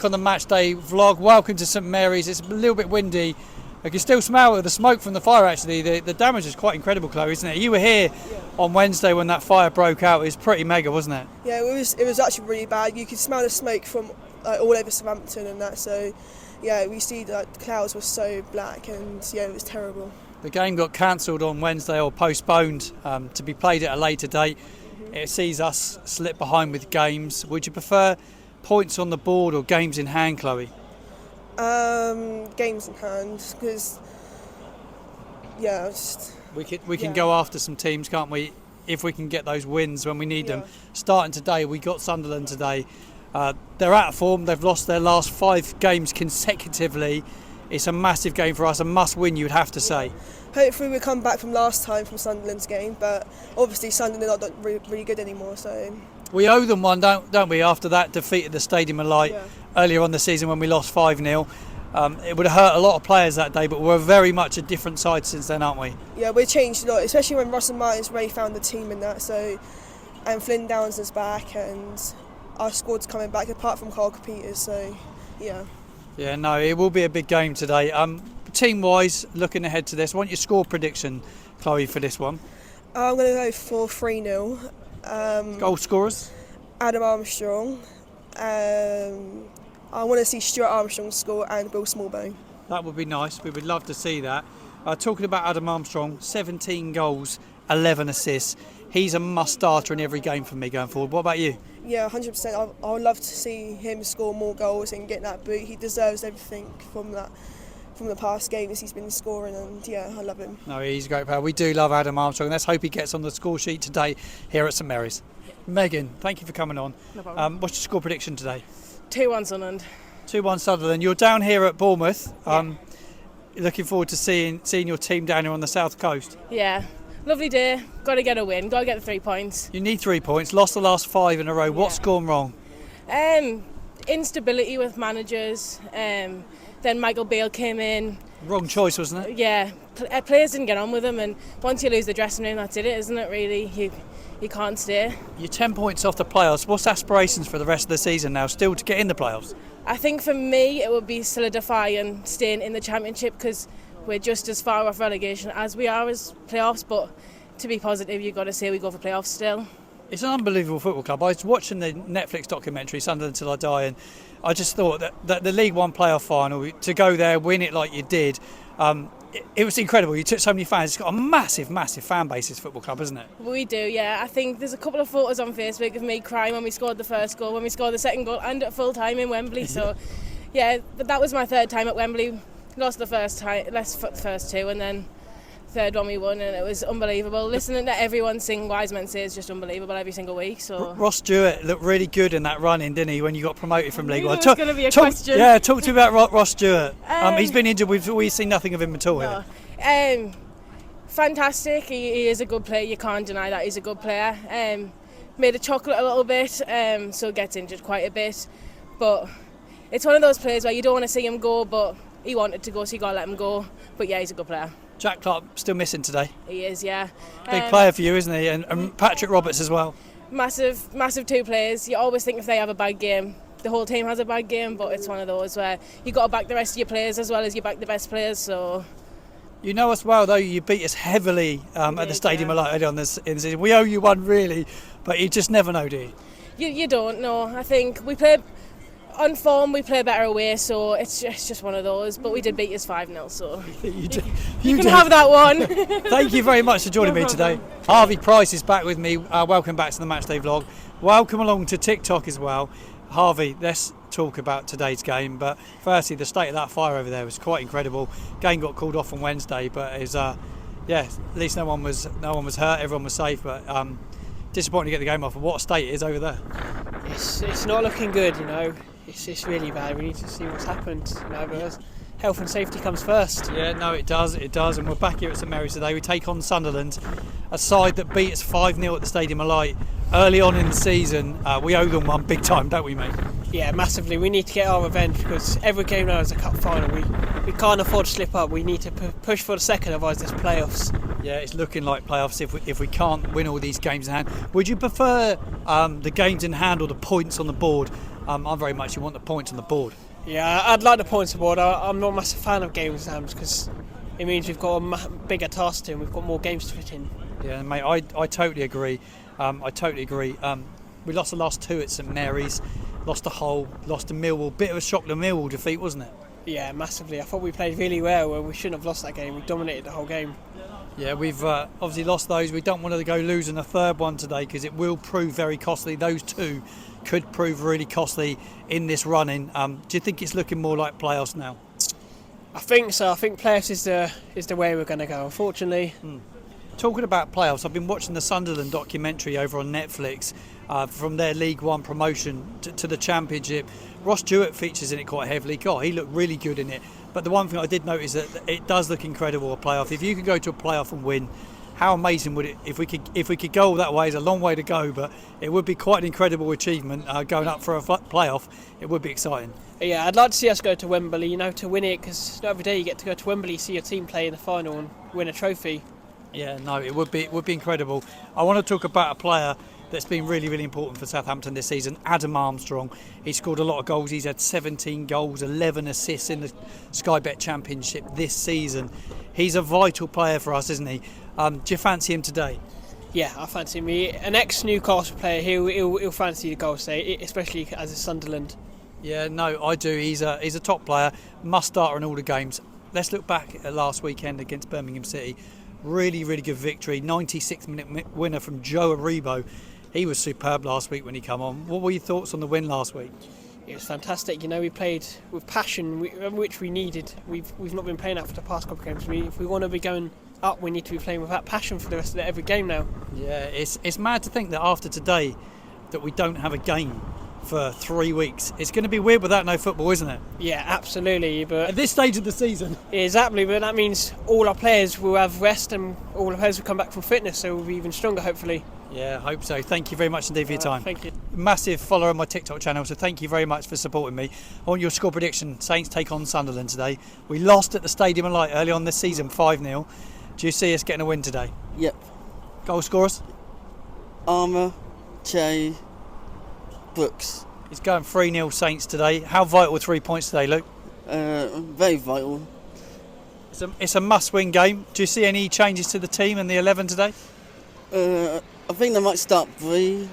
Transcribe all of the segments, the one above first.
on the match day vlog. Welcome to St Mary's. It's a little bit windy. I can still smell the smoke from the fire. Actually, the damage is quite incredible, Chloe, isn't it? You were here on Wednesday when that fire broke out. It was pretty mega, wasn't it? Yeah, it was actually really bad. You could smell the smoke from all over Southampton and that. So yeah, we see that the clouds were so black, and yeah, it was terrible. The game got cancelled on Wednesday, or postponed to be played at a later date. It sees us slip behind with games. Would you prefer points on the board or games in hand, Chloe? Games in hand, because we can go after some teams, can't we? If we can get those wins when we need them. Starting today, we got Sunderland today. They're out of form. They've lost their last 5 games consecutively. It's a massive game for us, a must-win, you would have to say. Hopefully we'll come back from last time from Sunderland's game, but obviously Sunderland are not really good anymore. So we owe them one, don't we? After that defeat at the Stadium of Light earlier on the season when we lost 5-0. It would have hurt a lot of players that day, but we're very much a different side since then, aren't we? Yeah, we've changed a lot, especially when Russell Martin's really found the team in that. So, and Flynn Downs is back, and our squad's coming back apart from Carl Peters. So, yeah. Yeah, no, it will be a big game today. Team-wise, looking ahead to this, I want your score prediction, Chloe, for this one. I'm going to go for 3-0. Goal scorers? Adam Armstrong. I want to see Stuart Armstrong score and Bill Smallbone. That would be nice. We would love to see that. Talking about Adam Armstrong, 17 goals, 11 assists. He's a must-starter in every game for me going forward. What about you? Yeah, 100%. I would love to see him score more goals and get that boot. He deserves everything from the past games he's been scoring, and yeah, I love him. No, he's a great player. We do love Adam Armstrong. Let's hope he gets on the score sheet today here at St Mary's. Megan, thank you for coming on. No problem. What's your score prediction today? 2-1 Sunderland. 2-1 Sunderland. You're down here at Bournemouth. Looking forward to seeing your team down here on the south coast. Yeah, lovely day. Got to get a win. Got to get the 3 points. You need 3 points. Lost the last 5 in a row. What's gone wrong? Instability with managers. Then Michael Beale came in. Wrong choice, wasn't it? Yeah, players didn't get on with him, and once you lose the dressing room, that's it, isn't it? Really, you can't stay. You're 10 points off the playoffs. What's aspirations for the rest of the season now? Still to get in the playoffs? I think for me, it would be solidifying staying in the Championship, because we're just as far off relegation as we are as playoffs. But to be positive, you've got to say we go for playoffs still. It's an unbelievable football club. I was watching the Netflix documentary Sunderland Till I Die, and I just thought that the League One playoff final, to go there, win it like you did, it was incredible. You took so many fans. It's got a massive, massive fan base, this football club, isn't it? We do, yeah. I think there's a couple of photos on Facebook of me crying when we scored the first goal, when we scored the second goal, and at full time in Wembley. So, yeah, but that was my 3rd time at Wembley. Lost the first 2, and then third one we won, and it was unbelievable. Listening to everyone sing Wise Men Say is just unbelievable every single week. So Ross Stewart looked really good in that run-in, didn't he, when you got promoted from League One? That's going to be a question. Yeah, talk to me about Ross Stewart. He's been injured. We've seen nothing of him at all. No. Fantastic. He is a good player. You can't deny that he's a good player. Made a chocolate a little bit, so gets injured quite a bit. But it's one of those players where you don't want to see him go, but he wanted to go, so you got to let him go. But yeah, he's a good player. Jack Clark still missing today. He is, yeah. Big player for you, isn't he? And Patrick Roberts as well. Massive 2 players. You always think if they have a bad game, the whole team has a bad game, but it's one of those where you got to back the rest of your players as well as you back the best players. So you know us well, though. You beat us heavily at the Stadium of Light early on in the season. We owe you one, really, but you just never know, do you? You don't know. I think we play on form, we play better away, so it's just one of those. But we did beat us 5-0, so you can have that one. Thank you very much for joining me today. Harvey Price is back with me. Welcome back to the Matchday vlog. Welcome along to TikTok as well. Harvey, let's talk about today's game, but firstly, the state of that fire over there was quite incredible. Game got called off on Wednesday, but it was, at least no one was hurt, everyone was safe, but disappointing to get the game off. What a state it is over there. It's not looking good, you know. It's really bad. We need to see what's happened, you know, because health and safety comes first. Yeah, no, it does, and we're back here at St Mary's today. We take on Sunderland, a side that beat us 5-0 at the Stadium of Light early on in the season. We owe them one big time, don't we, mate? Yeah, massively. We need to get our revenge, because every game now is a cup final. We can't afford to slip up. We need to push for the second, otherwise there's playoffs. Yeah, it's looking like playoffs if we can't win all these games in hand. Would you prefer the games in hand or the points on the board I'm very much you want the points on the board. Yeah, I'd like the points aboard. I'm not a massive fan of game exams because it means we've got a bigger task to and we've got more games to fit in. Yeah, mate, I totally agree. We lost the last 2 at St Mary's, lost to Hull, lost to Millwall. Bit of a shock to Millwall defeat, wasn't it? Yeah, massively. I thought we played really well and we shouldn't have lost that game. We dominated the whole game. Yeah, we've obviously lost those. We don't want to go losing a third one today because it will prove very costly. Those 2 could prove really costly in this running. Do you think it's looking more like playoffs now? I think so. I think playoffs is the way we're going to go, unfortunately. Talking about playoffs, I've been watching the Sunderland documentary over on Netflix from their League One promotion to the Championship. Ross Stewart features in it quite heavily. God, he looked really good in it. But the one thing I did notice that it does look incredible, a playoff. If you could go to a playoff and win, how amazing would it if we could go all that way? It's a long way to go, but it would be quite an incredible achievement going up for a playoff. It would be exciting. Yeah, I'd like to see us go to Wembley, to win it, because not every day you get to go to Wembley, see your team play in the final and win a trophy. Yeah, no, it would be incredible. I want to talk about a player that's been really, really important for Southampton this season, Adam Armstrong. He scored a lot of goals. He's had 17 goals, 11 assists in the Sky Bet Championship this season. He's a vital player for us, isn't he? Do you fancy him today? Yeah, I fancy him. An ex-Newcastle player, he'll fancy the goal today, especially as a Sunderland. Yeah, no, I do. He's a top player, must start in all the games. Let's look back at last weekend against Birmingham City. Really, really good victory. 96-minute winner from Joe Rothwell. He was superb last week when he came on. What were your thoughts on the win last week? It was fantastic. We played with passion, which we needed. We've not been playing that for the past couple of games. If we want to be going up, we need to be playing with that passion for the rest of every game now. Yeah, it's mad to think that after today that we don't have a game for 3 weeks. It's going to be weird without no football, isn't it? Yeah, absolutely. But at this stage of the season. Exactly, but that means all our players will have rest and all our players will come back from fitness, so we'll be even stronger, hopefully. Yeah, I hope so. Thank you very much indeed for your time. Thank you. Massive follower on my TikTok channel, so thank you very much for supporting me. I want your score prediction. Saints take on Sunderland today. We lost at the Stadium of Light early on this season, 5-0. Do you see us getting a win today? Yep. Goal scorers? Armour, Che, Brooks. He's going 3-0 Saints today. How vital 3 points today, Luke? Very vital. It's a must-win game. Do you see any changes to the team and the 11 today? I think they might start Bree.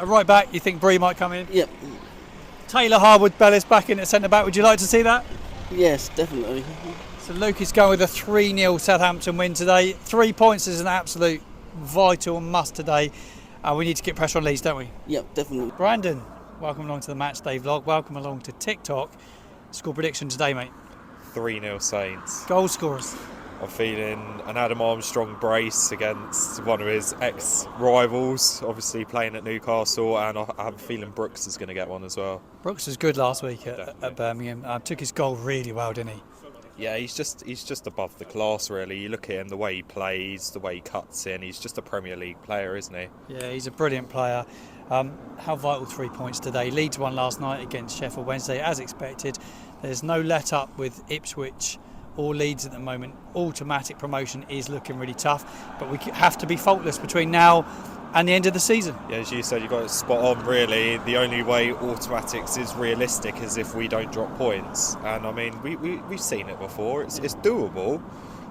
Right back, you think Bree might come in? Yep. Taylor Harwood-Bellis back in at centre-back. Would you like to see that? Yes, definitely. So Luke is going with a 3-0 Southampton win today. 3 points is an absolute vital must today. We need to get pressure on Leeds, don't we? Yep, definitely. Brandon, welcome along to the Matchday vlog. Welcome along to TikTok. Score prediction today, mate. 3-0 Saints. Goal scorers. I'm feeling an Adam Armstrong brace against one of his ex-rivals, obviously playing at Newcastle, and I have a feeling Brooks is going to get one as well. Brooks was good last week at Birmingham. Took his goal really well, didn't he? Yeah, he's just above the class, really. You look at him, the way he plays, the way he cuts in. He's just a Premier League player, isn't he? Yeah, he's a brilliant player. How vital 3 points today. Leeds won last night against Sheffield Wednesday, as expected. There's no let up with Ipswich or Leeds at the moment. Automatic promotion is looking really tough, but we have to be faultless between now and the end of the season. Yeah, as you said, you got it spot on, really. The only way automatics is realistic is if we don't drop points. And I mean, we've seen it before. It's doable,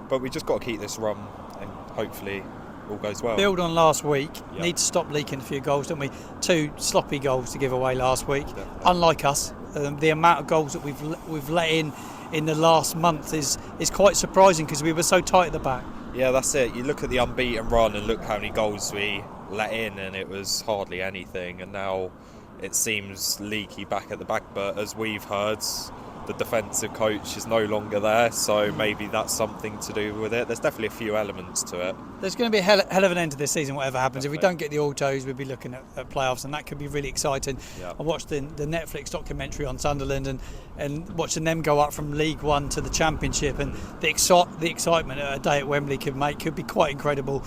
but we just got to keep this run and hopefully all goes well. Build on last week. Yep. Need to stop leaking a few goals, don't we? 2 sloppy goals to give away last week. Definitely. Unlike us, the amount of goals that we've let in the last month is quite surprising because we were so tight at the back. Yeah, that's it. You look at the unbeaten run and look how many goals we let in, and it was hardly anything. And now it seems leaky back at the back. But as we've heard, the defensive coach is no longer there, so maybe that's something to do with it. There's definitely a few elements to it. There's going to be a hell of an end to this season, whatever happens. Definitely. If we don't get the autos, we'll be looking at playoffs, and that could be really exciting. Yeah. I watched the Netflix documentary on Sunderland and watching them go up from League One to the Championship, and the excitement a day at Wembley could be quite incredible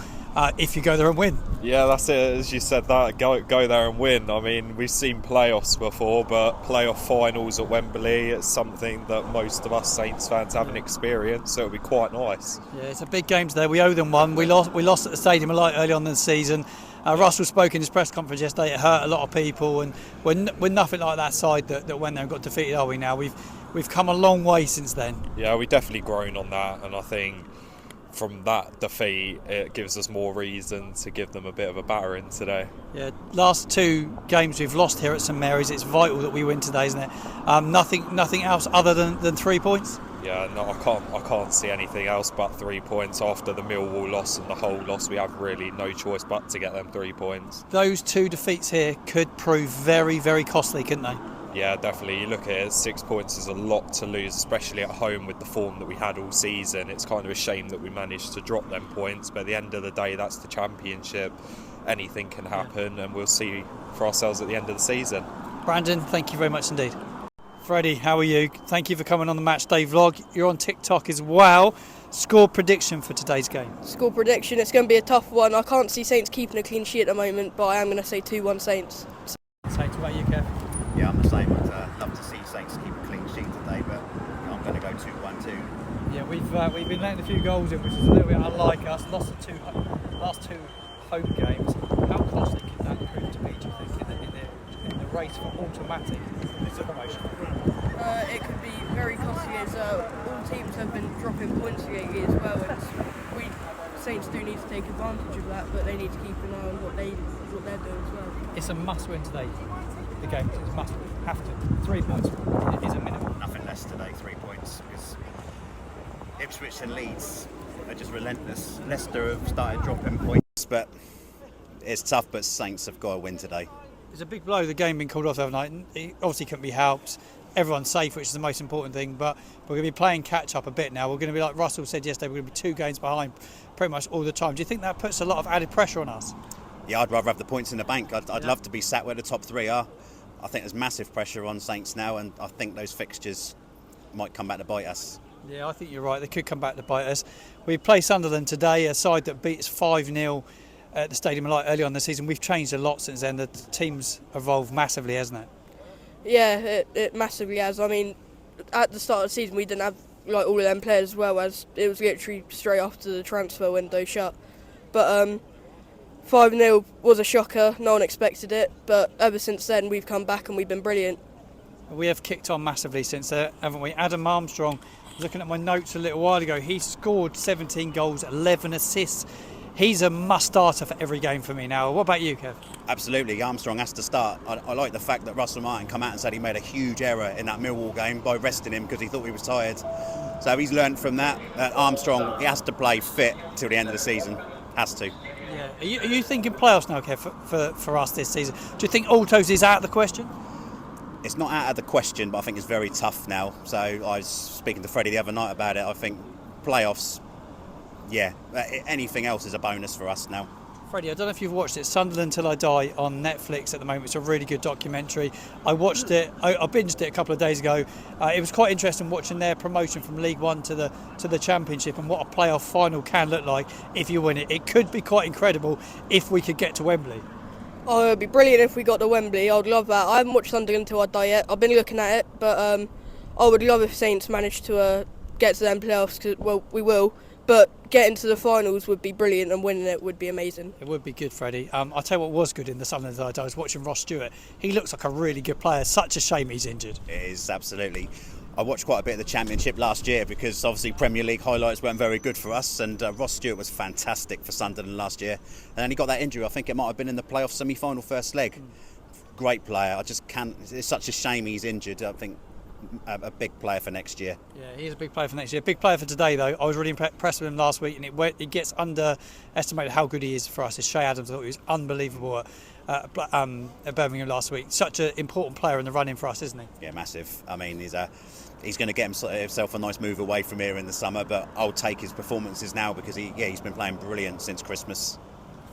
if you go there and win. Yeah, that's it. As you said, that go there and win. I mean, we've seen playoffs before, but playoff finals at Wembley is something that most of us Saints fans haven't experienced, so it'll be quite nice. Yeah, it's a big game today. We owe them one. We lost at the Stadium of Light early on in the season. Russell spoke in his press conference yesterday. It hurt a lot of people, and we're nothing like that side that went there and got defeated, are we? Now we've come a long way since then. Yeah, we've definitely grown on that, and I think from that defeat it gives us more reason to give them a bit of a battering today. Yeah, last 2 games we've lost here at St Mary's. It's vital that we win today, isn't it? Nothing else other than 3 points. Yeah, no, I can't see anything else but 3 points after the Millwall loss and the Hull loss. We have really no choice but to get them 3 points. Those 2 defeats here could prove very, very costly, couldn't they? Yeah, definitely. You look at it, 6 points is a lot to lose, especially at home with the form that we had all season. It's kind of a shame that we managed to drop them points, but at the end of the day, that's the Championship. Anything can happen, and we'll see for ourselves at the end of the season. Brandon, thank you very much indeed. Freddie, how are you? Thank you for coming on the Matchday vlog. You're on TikTok as well. Score prediction for today's game? Score prediction, it's going to be a tough one. I can't see Saints keeping a clean sheet at the moment, but I am going to say 2-1 Saints. Saints, what about you, Kev? Yeah, I'm the same. I'd love to see Saints keep a clean sheet today, but I'm going to go 2-1 too. Yeah, we've been letting a few goals in, which is a little bit unlike us. Last two home games. How costly can that prove to be, do you think, in the race for automatic promotion? It could be very costly as all teams have been dropping points lately as well, and Saints do need to take advantage of that, but they need to keep an eye on what they're doing as well. It's a must win today. The game is must win. Have to. 3 points is a minimum. Nothing less today, 3 points, because Ipswich and Leeds are just relentless. Leicester have started dropping points, but it's tough, but Saints have got to win today. It's a big blow, the game being called off overnight. It obviously couldn't be helped. Everyone's safe, which is the most important thing, but we're going to be playing catch up a bit now. We're going to be, like Russell said yesterday, we're going to be 2 games behind pretty much all the time. Do you think that puts a lot of added pressure on us? Yeah, I'd rather have the points in the bank. I'd love to be sat where the top 3 are. I think there's massive pressure on Saints now, and I think those fixtures might come back to bite us. Yeah, I think you're right. They could come back to bite us. We play Sunderland today, a side that beat us 5-0 at the Stadium of Light early on the season. We've changed a lot since then. The team's evolved massively, hasn't it? Yeah, it massively has. I mean, at the start of the season we didn't have like all of them players as well, as it was literally straight after the transfer window shut. But 5-0 was a shocker, no one expected it, but ever since then we've come back and we've been brilliant. We have kicked on massively since then, haven't we? Adam Armstrong, looking at my notes a little while ago, he scored 17 goals, 11 assists. He's a must-starter for every game for me now. What about you, Kev? Absolutely, Armstrong has to start. I like the fact that Russell Martin come out and said he made a huge error in that Millwall game by resting him because he thought he was tired. So he's learned from that. Armstrong, he has to play fit till the end of the season. Has to. Yeah. Are you thinking playoffs now, Kev, for us this season? Do you think Autos is out of the question? It's not out of the question, but I think it's very tough now. So I was speaking to Freddie the other night about it. I think playoffs, yeah, anything else is a bonus for us now. Freddie, I don't know if you've watched it, Sunderland Till I Die on Netflix at the moment. It's a really good documentary. I watched it, I binged it a couple of days ago. It was quite interesting watching their promotion from League One to the Championship and what a playoff final can look like if you win it. It could be quite incredible if we could get to Wembley. Oh, it would be brilliant if we got to Wembley. I'd love that. I haven't watched Sunderland Till I Die yet. I've been looking at it, but I would love if Saints managed to get to them playoffs, cause, well, we will. But getting to the finals would be brilliant, and winning it would be amazing. It would be good, Freddie. I'll tell you what was good in the Sunderland that I did. I was watching Ross Stewart. He looks like a really good player. Such a shame he's injured. It is, absolutely. I watched quite a bit of the Championship last year because obviously Premier League highlights weren't very good for us, and Ross Stewart was fantastic for Sunderland last year. And then he got that injury. I think it might have been in the playoff semi-final first leg. Great player. I just can't. It's such a shame he's injured. I think a big player for next year. Yeah, he's a big player for next year. Big player for today, though. I was really impressed with him last week, and it gets underestimated how good he is for us. Shay Adams, I thought he was unbelievable at Birmingham last week. Such an important player in the running for us, isn't he? Yeah, massive. I mean, he's going to get himself a nice move away from here in the summer, but I'll take his performances now because he's been playing brilliant since Christmas.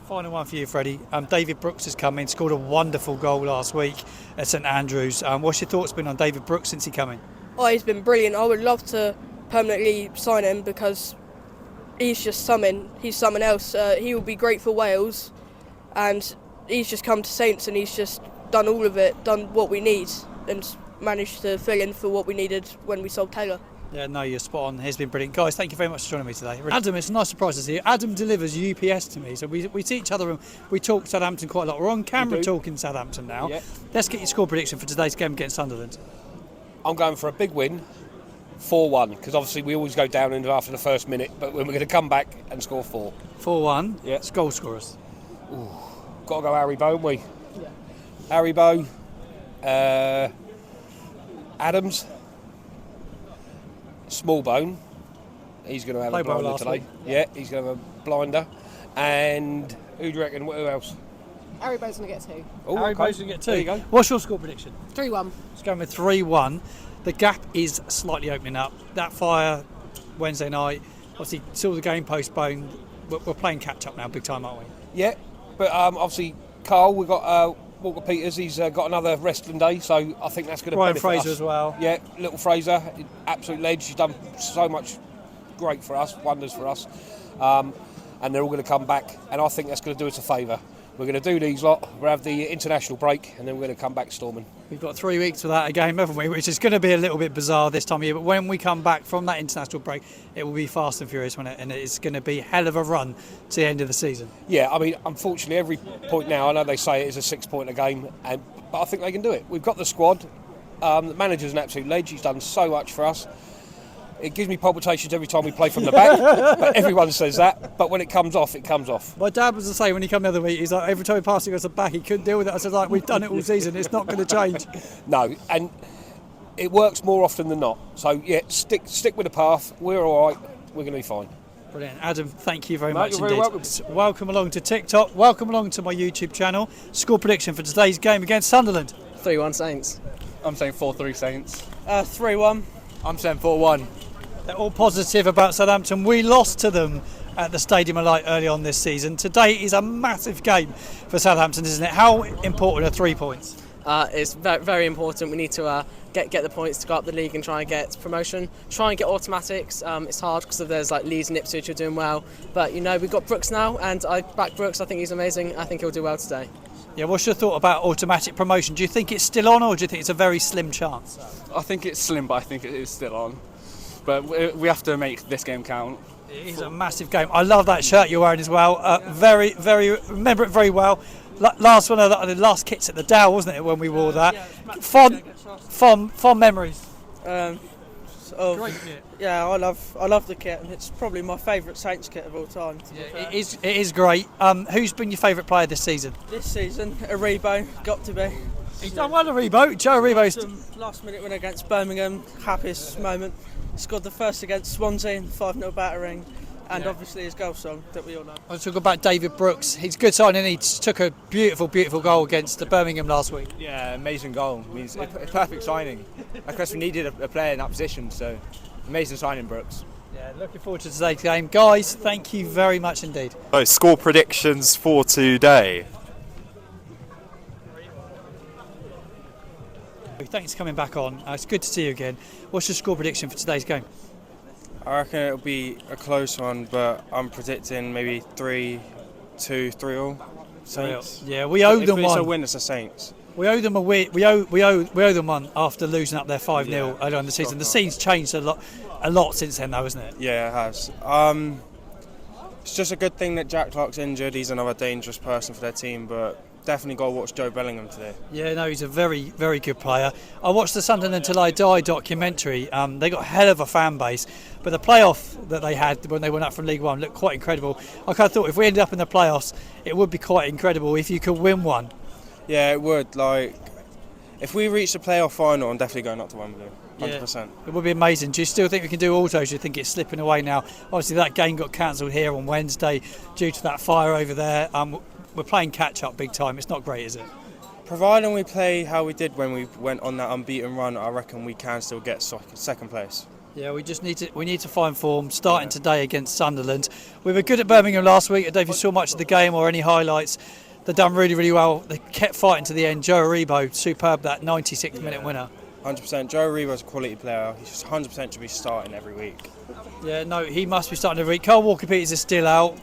Final one for you, Freddie. David Brooks has come in, scored a wonderful goal last week at St Andrews. What's your thoughts been on David Brooks since he came in? Oh, he's been brilliant. I would love to permanently sign him because he's just something. He's something else. He will be great for Wales, and he's just come to Saints and he's just done all of it, done what we need, and managed to fill in for what we needed when we sold Taylor. Yeah, no, you're spot on. It's been brilliant. Guys, thank you very much for joining me today. Adam, it's a nice surprise to see you. Adam delivers UPS to me, so we see each other and we talk Southampton quite a lot. We're on camera talking Southampton now. Yeah. Let's get your score prediction for today's game against Sunderland. I'm going for a big win, 4-1, because obviously we always go down after the first minute, but we're going to come back and score 4. 4-1. Yeah. Goal scorers. Got to go Harry Bow, haven't we? Yeah. Harry Bow, Adams, Smallbone. He's going to have a blinder today. Yeah, he's going to have a blinder. And who do you reckon? Who else? Harry Bow's going to get 2. Oh, Harry okay. Bo's going to get 2. There you go. What's your score prediction? 3-1. It's going with 3-1. The gap is slightly opening up. That fire Wednesday night, obviously, saw the game postponed. We're playing catch up now, big time, aren't we? Yeah, but obviously, Carl, we've got Walker Peters. He's got another resting day, so I think that's going to benefit Fraser us. as well. Yeah, little Fraser, absolute ledge. She's done so much great for us, wonders for us. And they're all going to come back, and I think that's going to do us a favour. We're going to do these lot, we'll have the international break, and then we're going to come back storming. We've got 3 weeks without a game, haven't we? Which is going to be a little bit bizarre this time of year. But when we come back from that international break, it will be fast and furious, won't it? And it's going to be a hell of a run to the end of the season. Yeah, I mean, unfortunately, every point now, I know they say it is a 6-point a game, but I think they can do it. We've got the squad. The manager's an absolute ledge. He's done so much for us. It gives me palpitations every time we play from the back, but everyone says that. But when it comes off, it comes off. My dad was the same when he came the other week. He's like, every time he passed it goes back, he couldn't deal with it. I said, like, we've done it all season. It's not going to change. No, and it works more often than not. So, yeah, stick with the path. We're all right. We're going to be fine. Brilliant. Adam, thank you very Mate, much you're indeed. very welcome. Welcome along to TikTok. Welcome along to my YouTube channel. Score prediction for today's game against Sunderland. 3-1 Saints. I'm saying 4-3 Saints. 3-1. I'm saying 4-1. They're all positive about Southampton. We lost to them at the Stadium of Light early on this season. Today is a massive game for Southampton, isn't it? How important are 3 points? It's very important. We need to get the points to go up the league and try and get promotion. Try and get automatics. It's hard because there's like Leeds and Ipswich who are doing well. But, you know, we've got Brooks now, and I back Brooks. I think he's amazing. I think he'll do well today. Yeah, what's your thought about automatic promotion? Do you think it's still on, or do you think it's a very slim chance? I think it's slim, but I think it is still on. But we have to make this game count. It is a massive game. I love that shirt you're wearing as well. Remember it very well. Last one of the last kits at the Dow, wasn't it, when we wore that? Fond memories. Great kit. Yeah, I love the kit, and it's probably my favourite Saints kit of all time. Yeah, it is great. Who's been your favourite player this season? This season, Aribo, got to be. He's done well, Aribo. Joe Aribo's last minute win against Birmingham, happiest moment. Scored the first against Swansea, 5-0 battering, and obviously his goal song that we all love. I'll talk about David Brooks. He's a good signing. He took a beautiful goal against Birmingham last week. Yeah, amazing goal. I mean, it's a perfect signing. Of course, we needed a player in that position, so amazing signing, Brooks. Yeah, looking forward to today's game. Guys, thank you very much indeed. So, score predictions for today. Thanks for coming back on. It's good to see you again. What's your score prediction for today's game? I reckon it'll be a close one, but I'm predicting maybe 3-2, 3-all. Saints. Yeah, we owe them one. If it's a win, it's the Saints. We owe them a win. We owe them one after losing up their 5-0 earlier in the season. The scene's changed a lot since then, though, isn't it? Yeah, it has. It's just a good thing that Jack Clark's injured. He's another dangerous person for their team, but definitely got to watch Joe Bellingham today. Yeah, no, he's a very, very good player. I watched the Sunderland Until I Die documentary. They got a hell of a fan base, but the playoff that they had when they went up from League One looked quite incredible. I kind of thought if we ended up in the playoffs, it would be quite incredible if you could win one. Yeah, it would. Like, if we reach the playoff final, I'm definitely going up to Wembley. 100%. Yeah, it would be amazing. Do you still think we can do autos? Do you think it's slipping away now? Obviously, that game got cancelled here on Wednesday due to that fire over there. We're playing catch-up big time. It's not great, is it? Providing we play how we did when we went on that unbeaten run, I reckon we can still get second place. Yeah, we need to find form. Starting today against Sunderland. We were good at Birmingham last week. I don't know if you saw much of the game or any highlights. They've done really, really well. They kept fighting to the end. Joe Aribo, superb, that 96th minute winner. 100%. Joe Reba's a quality player. He's just 100% should be starting every week. Yeah, no, he must be starting every week. Carl Walker-Peters is still out.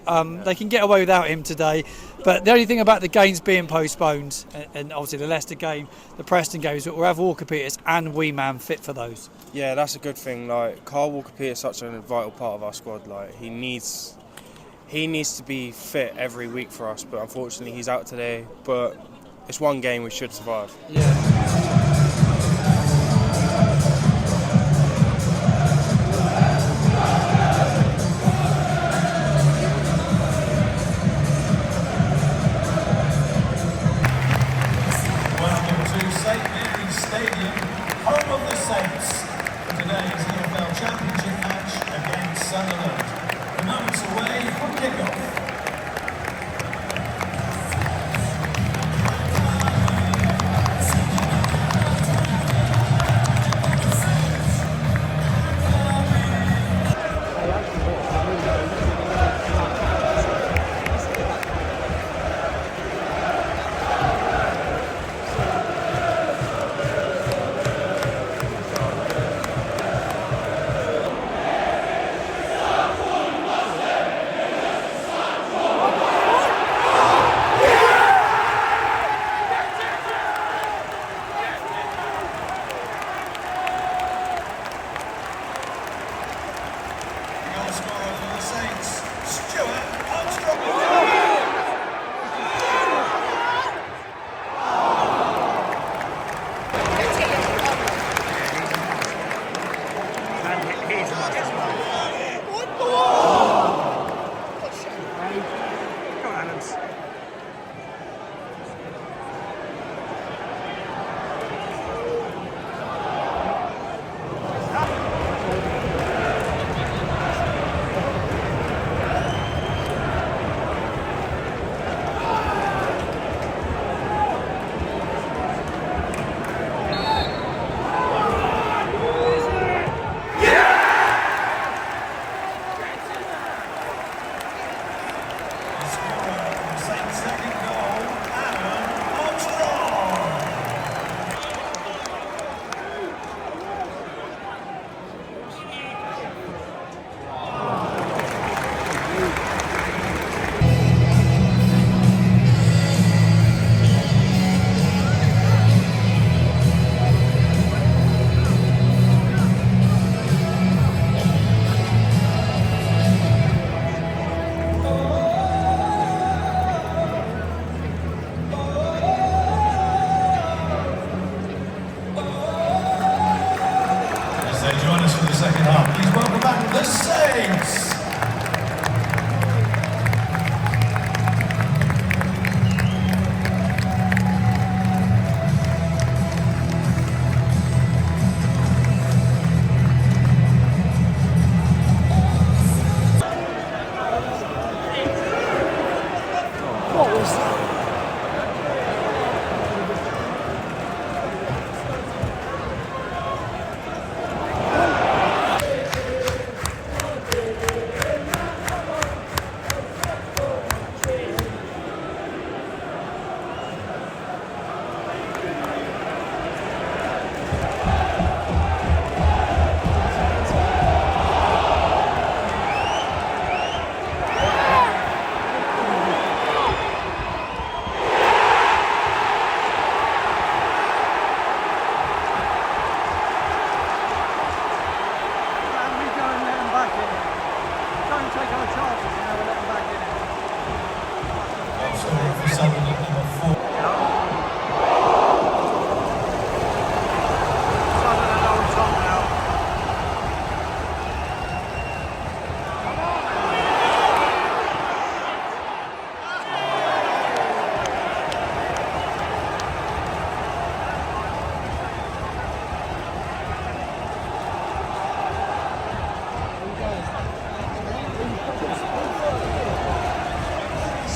They can get away without him today. But the only thing about the games being postponed, and obviously the Leicester game, the Preston games, we'll have Walker-Peters and Wee-Man fit for those. Yeah, that's a good thing. Like, Carl Walker-Peters is such a vital part of our squad. Like, he needs to be fit every week for us. But unfortunately, he's out today. But it's one game, we should survive. Yeah. Home of the Saints for today's EFL Championship match against Sunderland. The moments away from kickoff.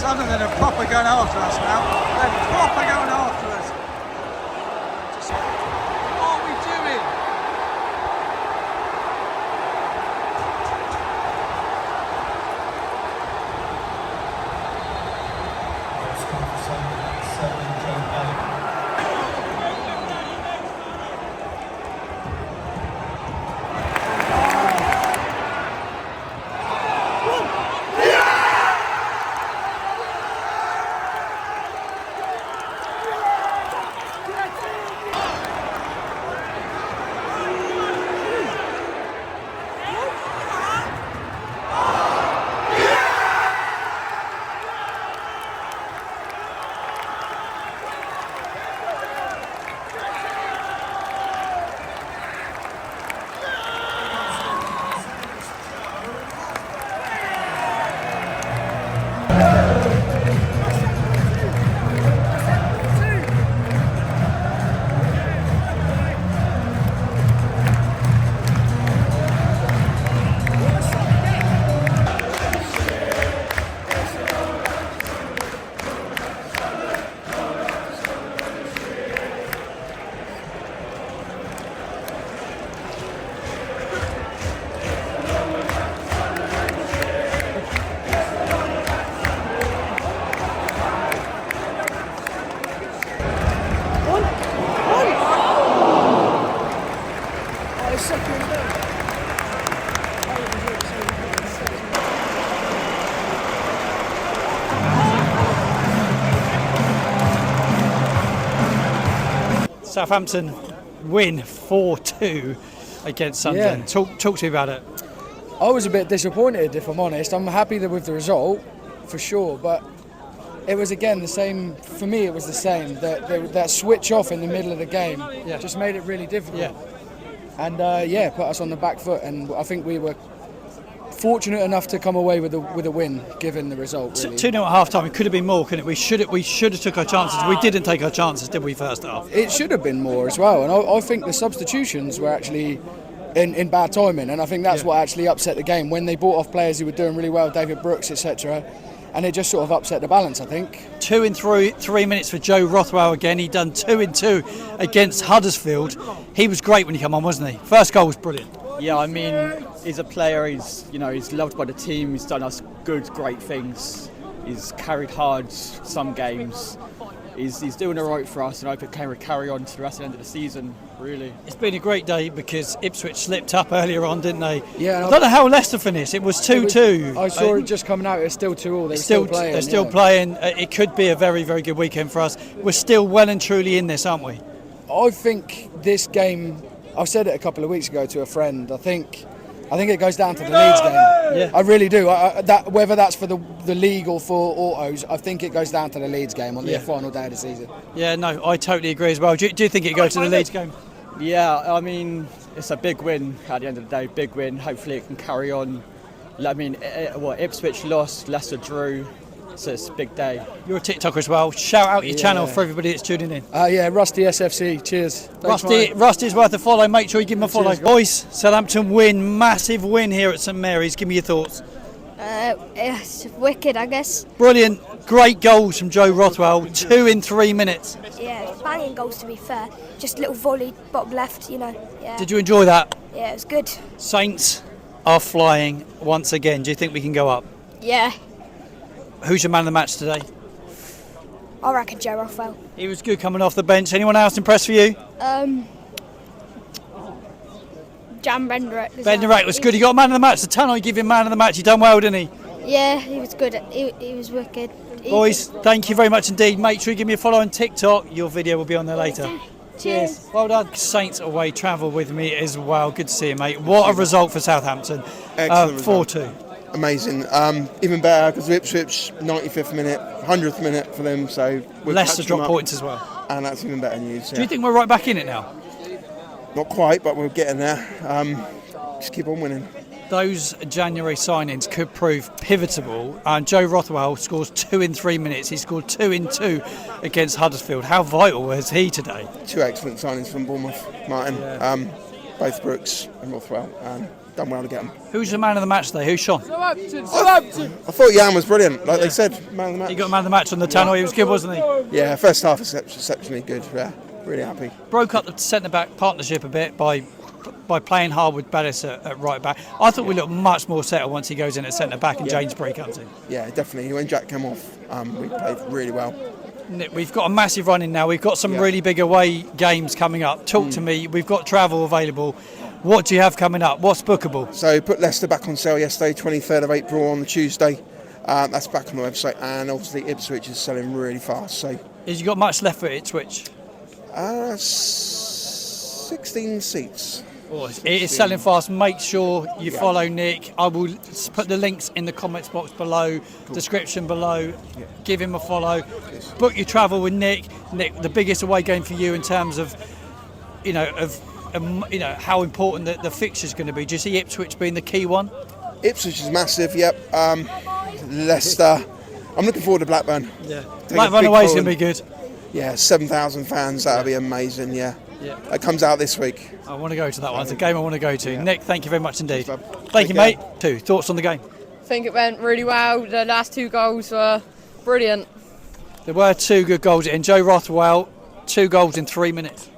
Sunderland are proper going after us now. They're proper going after us. What are we doing? was second and third. Southampton win 4-2 against Sunderland. Yeah. Talk to me about it. I was a bit disappointed, if I'm honest. I'm happy with the result, for sure, but it was again the same. For me, it was the same. That switch off in the middle of the game just made it really difficult. Yeah. And put us on the back foot. And I think we were fortunate enough to come away with a win, given the result. Really. 2-0 at half time. It could have been more, couldn't it? We should have took our chances. We didn't take our chances, did we? First half. It should have been more as well. And I think the substitutions were actually in bad timing. And I think that's what actually upset the game when they brought off players who were doing really well, David Brooks, etc. And it just sort of upset the balance, I think. 2 in 3 minutes for Joe Rothwell again. He'd done 2 in 2 against Huddersfield. He was great when he came on, wasn't he? First goal was brilliant. Yeah, I mean, he's a player. He's loved by the team. He's done us great things. He's carried hard some games. He's doing all right for us, and I hope it can carry on to the rest of the end of the season. Really, it's been a great day because Ipswich slipped up earlier on, didn't they? Yeah. I don't know how Leicester finished. It was 2-2. I saw it just coming out. It's still 2-2. They're still playing. They're still playing. It could be a very, very good weekend for us. We're still well and truly in this, aren't we? I think this game. I said it a couple of weeks ago to a friend. I think it goes down to the Leeds game. Yeah. I really do. Whether that's for the league or for autos, I think it goes down to the Leeds game on the final day of the season. Yeah, no, I totally agree as well. Do you think it goes to the Leeds game? Yeah, I mean, it's a big win at the end of the day. Big win. Hopefully, it can carry on. I mean, Ipswich lost, Leicester drew. So it's a big day. You're a TikToker as well. Shout out your channel for everybody that's tuning in. Rusty SFC. Cheers. Rusty's worth a follow. Make sure you give him a follow. Boys, Southampton win. Massive win here at St Mary's. Give me your thoughts. It's wicked, I guess. Brilliant. Great goals from Joe Rothwell. 2 in 3 minutes. Yeah, banging goals to be fair. Just a little volley, bottom left, Yeah. Did you enjoy that? Yeah, it was good. Saints are flying once again. Do you think we can go up? Yeah. Who's your man of the match today? I reckon Joe Rothwell. He was good coming off the bench. Anyone else impressed for you? Jan Benderek. Benderek was good. He got man of the match. The tunnel, he gave him man of the match. He done well, didn't he? Yeah, he was good. He was wicked. Boys, thank you very much indeed. Make sure you give me a follow on TikTok. Your video will be on there later. Cheers. Well done. Saints away travel with me as well. Good to see you, mate. What a result for Southampton. Excellent 4-2. Amazing. Even better because Ipswich, 95th minute, 100th minute for them. So Leicester drop points as well. And that's even better news. Do you think we're right back in it now? Not quite, but we're getting there. Just keep on winning. Those January signings could prove pivotal. Joe Rothwell scores 2 in 3 minutes. He scored 2 in 2 against Huddersfield. How vital was he today? 2 excellent signings from Bournemouth, Martin. Yeah. Both Brooks and Rothwell. Done well to get them. Who's the man of the match today? Who's Sean? I thought Jan was brilliant. Like they said, man of the match. He got man of the match on the tunnel. He was good, wasn't he? Yeah, first half was exceptionally good. Yeah, really happy. Broke up the centre-back partnership a bit by playing hard with Bellis at right back. I thought we looked much more settled once he goes in at centre back and James Bree comes in. Yeah, definitely. When Jack came off, we played really well. We've got a massive run in now. We've got some really big away games coming up. Talk to me. We've got travel available. What do you have coming up? What's bookable? So put Leicester back on sale yesterday, 23rd of April on the Tuesday. That's back on the website, and obviously Ipswich is selling really fast. So, has you got much left for Ipswich? 16 seats. It is selling fast. Make sure you follow Nick. I will put the links in the comments box below, description below. Give him a follow. Book your travel with Nick. Nick, the biggest away game for you in terms of, how important the fixture's going to be. Do you see Ipswich being the key one? Ipswich is massive. Yep. Leicester. I'm looking forward to Blackburn. Yeah. Blackburn away is going to be good. Yeah, 7,000 fans. That'll be amazing. Yeah. It comes out this week. I want to go to that one. It's a game I want to go to. Yeah. Nick, thank you very much indeed. Thank you, mate. Thoughts on the game? I think it went really well. The last 2 goals were brilliant. There were 2 good goals in. Joe Rothwell, 2 goals in 3 minutes.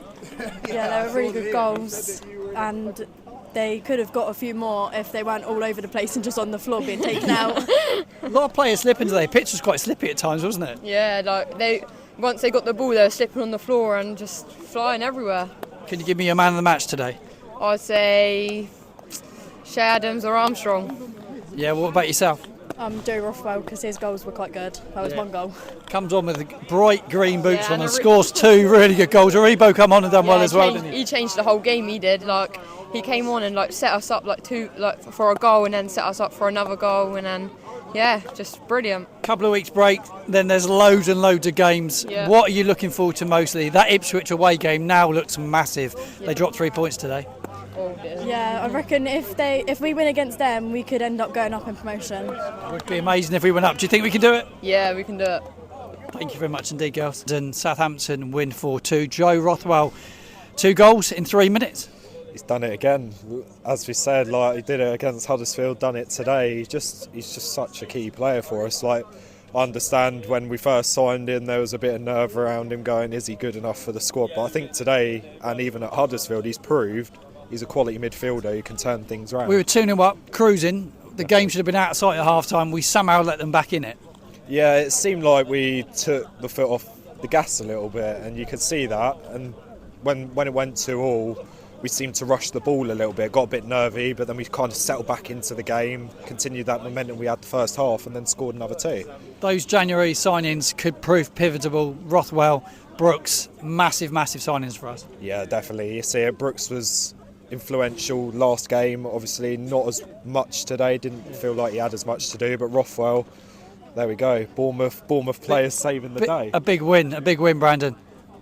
Yeah, they were really good goals, and they could have got a few more if they weren't all over the place and just on the floor being taken out. A lot of players slipping today. Pitch was quite slippy at times, wasn't it? Yeah, once they got the ball, they were slipping on the floor and just flying everywhere. Can you give me your man of the match today? I'd say Shea Adams or Armstrong. Yeah, what about yourself? Joe Rothwell, because his goals were quite good. That was one goal. Comes on with the bright green boots Yeah, on and and scores 2 really good goals. Aribo come on and done well as well, didn't he? He changed the whole game. He did. He came on and set us up for a goal, and then set us up for another goal, and then just brilliant. Couple of weeks break, then there's loads and loads of games. Yeah. What are you looking forward to mostly? That Ipswich away game now looks massive. They dropped 3 points today. Yeah, I reckon if we win against them, we could end up going up in promotion. Would be amazing if we went up. Do you think we can do it? Yeah, we can do it. Thank you very much indeed, girls. And Southampton win 4-2. Joe Rothwell, 2 goals in 3 minutes. He's done it again. As we said, he did it against Huddersfield, done it today. He's just such a key player for us. I understand when we first signed him, there was a bit of nerve around him going, is he good enough for the squad? But I think today, and even at Huddersfield, he's proved he's a quality midfielder who can turn things around. We were 2-0 up, cruising. The game should have been out of sight at half-time. We somehow let them back in it. Yeah, it seemed like we took the foot off the gas a little bit, and you could see that. And when it went 2-2, we seemed to rush the ball a little bit, got a bit nervy, but then we kind of settled back into the game, continued that momentum we had the first half, and then scored another 2. Those January signings could prove pivotal. Rothwell, Brooks, massive signings for us. Yeah, definitely. You see it, Brooks was influential last game, obviously not as much today, didn't feel like he had as much to do, but Rothwell, there we go, Bournemouth players saving the day. A big win, Brandon.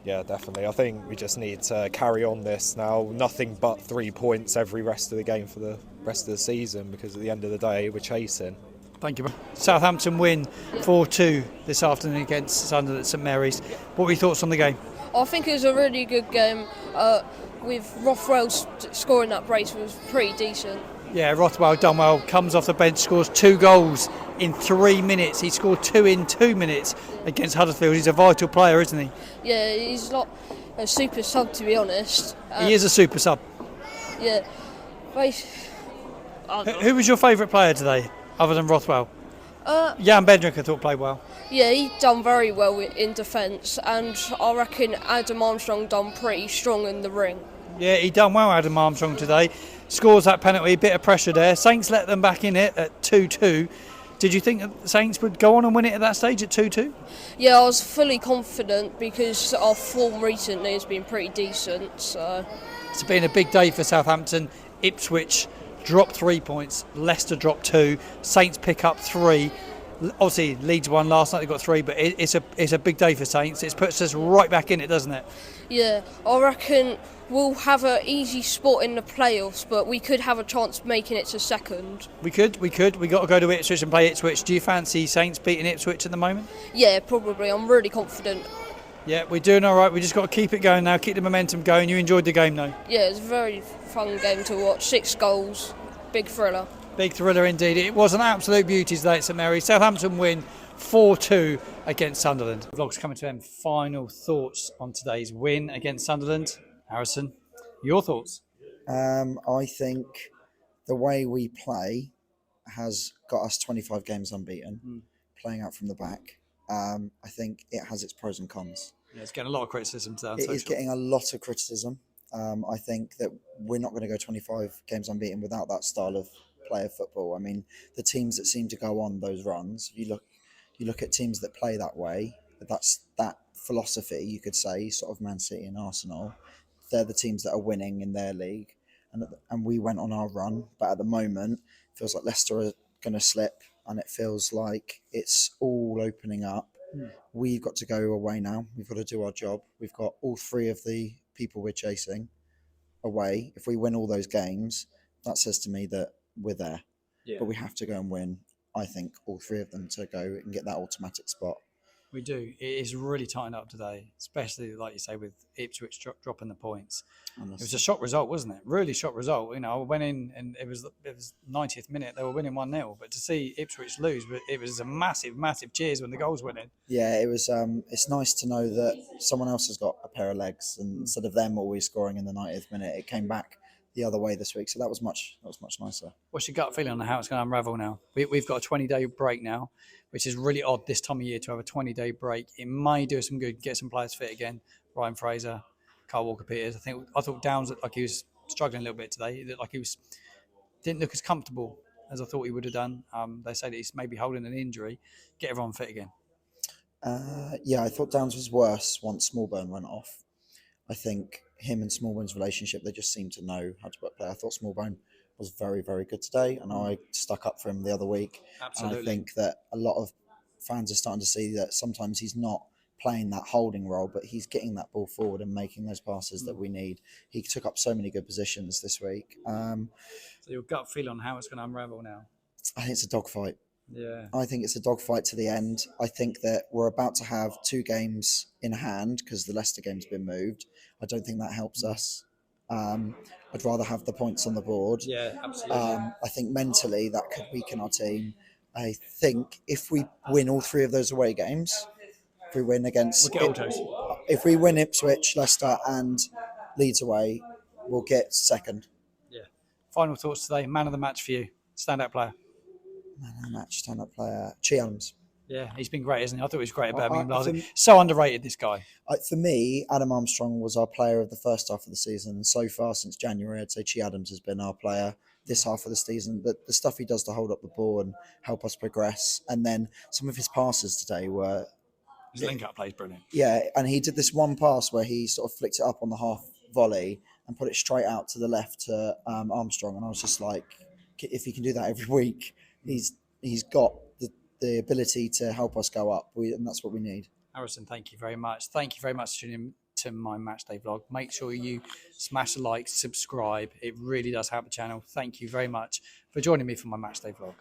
Yeah, definitely. I think we just need to carry on this now. Nothing but 3 points every rest of the game for the rest of the season, because at the end of the day, we're chasing. Thank you. Southampton win 4-2 this afternoon against Sunderland at St Mary's. What were your thoughts on the game? I think it was a really good game. With Rothwell scoring that brace was pretty decent. Yeah, Rothwell done well, comes off the bench, scores 2 goals in 3 minutes. He scored 2 in 2 minutes against Huddersfield. He's a vital player, isn't he? Yeah, he's not a super sub, to be honest. He is a super sub. Yeah. Who was your favourite player today, other than Rothwell? Jan Bedrick, I thought, played well. Yeah, he done very well in defence, and I reckon Adam Armstrong done pretty strong in the ring. Yeah, he done well, Adam Armstrong, today. Scores that penalty, a bit of pressure there. Saints let them back in it at 2-2. Did you think that the Saints would go on and win it at that stage at 2-2? Yeah, I was fully confident because our form recently has been pretty decent. So It's been a big day for Southampton. Ipswich dropped 3 points, Leicester dropped 2, Saints pick up 3. Obviously, Leeds won last night, they got 3, but it's a big day for Saints. It puts us right back in it, doesn't it? yeah, I reckon we'll have an easy spot in the playoffs, but we could have a chance of making it to second. We could. We got to go to Ipswich and play Ipswich. Do you fancy Saints beating Ipswich at the moment? Yeah, probably. I'm really confident. Yeah, we're doing all right. We just got to keep it going now, keep the momentum going. You enjoyed the game, though? Yeah, it's a very fun game to watch. 6 goals, big thriller. Big thriller indeed. It was an absolute beauty today at St Mary's. Southampton win 4-2 against Sunderland. The vlog's coming to end. Final thoughts on today's win against Sunderland. Harrison, your thoughts? I think the way we play has got us 25 games unbeaten, playing out from the back. I think it has its pros and cons. Yeah, it's getting a lot of criticism today on It social. is getting a lot of criticism. I think that we're not going to go 25 games unbeaten without that style of play of football. I mean, the teams that seem to go on those runs, you look at teams that play that way, that's that philosophy, you could say, sort of Man City and Arsenal. They're the teams that are winning in their league, and we went on our run. But at the moment, it feels like Leicester are going to slip, and it feels like it's all opening up. We've got to go away now. We've got to do our job. We've got all 3 of the people we're chasing away. If we win all those games, that says to me that we're there. Yeah. But we have to go and win, I think, all 3 of them to go and get that automatic spot. We do. It is really tightened up today, especially, like you say, with Ipswich dropping the points. It was a shock result, wasn't it? Really shock result. You know, I went in and it was 90th minute. They were winning 1-0, but to see Ipswich lose, it was a massive cheers when the goals went in. Yeah, it was. It's nice to know that someone else has got a pair of legs, and instead of them always scoring in the 90th minute, it came back the other way this week. So that was much nicer. What's your gut feeling on how it's going to unravel now? We've got a 20-day break now, which is really odd this time of year to have a 20-day break. It may do some good, get some players fit again. Ryan Fraser, Carl Walker-Peters. I thought Downs looked like he was struggling a little bit today. He looked like didn't look as comfortable as I thought he would have done. They say that he's maybe holding an injury. Get everyone fit again. Yeah, I thought Downs was worse once Smallburn went off. I think him and Smallburn's relationship, they just seem to know how to work play. I thought Smallburn was very, very good today, and I stuck up for him the other week. Absolutely. And I think that a lot of fans are starting to see that sometimes he's not playing that holding role, but he's getting that ball forward and making those passes that we need. He took up so many good positions this week. So your gut feel on how it's going to unravel now? I think it's a dogfight. Yeah. I think it's a dogfight to the end. I think that we're about to have 2 games in hand because the Leicester game's been moved. I don't think that helps us. I'd rather have the points on the board. Yeah, absolutely. I think mentally that could weaken our team. I think if we win all 3 of those away games, if we win against, if we win Ipswich, Leicester, and Leeds away, we'll get second. Yeah. Final thoughts today. Man of the match for you. Standout player. Man of the match, stand-up player. Chi Adams. Yeah, he's been great, isn't he? I thought he was great at Birmingham. I think- So underrated, this guy. For me, Adam Armstrong was our player of the first half of the season. And so far since January, I'd say Chi Adams has been our player this half of the season. The stuff he does to hold up the ball and help us progress. And then some of his passes today were... His link-up play is brilliant. Yeah, and he did this one pass where he sort of flicked it up on the half volley and put it straight out to the left to Armstrong. And I was just like, if he can do that every week, he's got the ability to help us go up, and that's what we need. Harrison, thank you very much. Thank you very much for tuning in to my Matchday vlog. Make sure you smash the like, subscribe. It really does help the channel. Thank you very much for joining me for my Matchday vlog.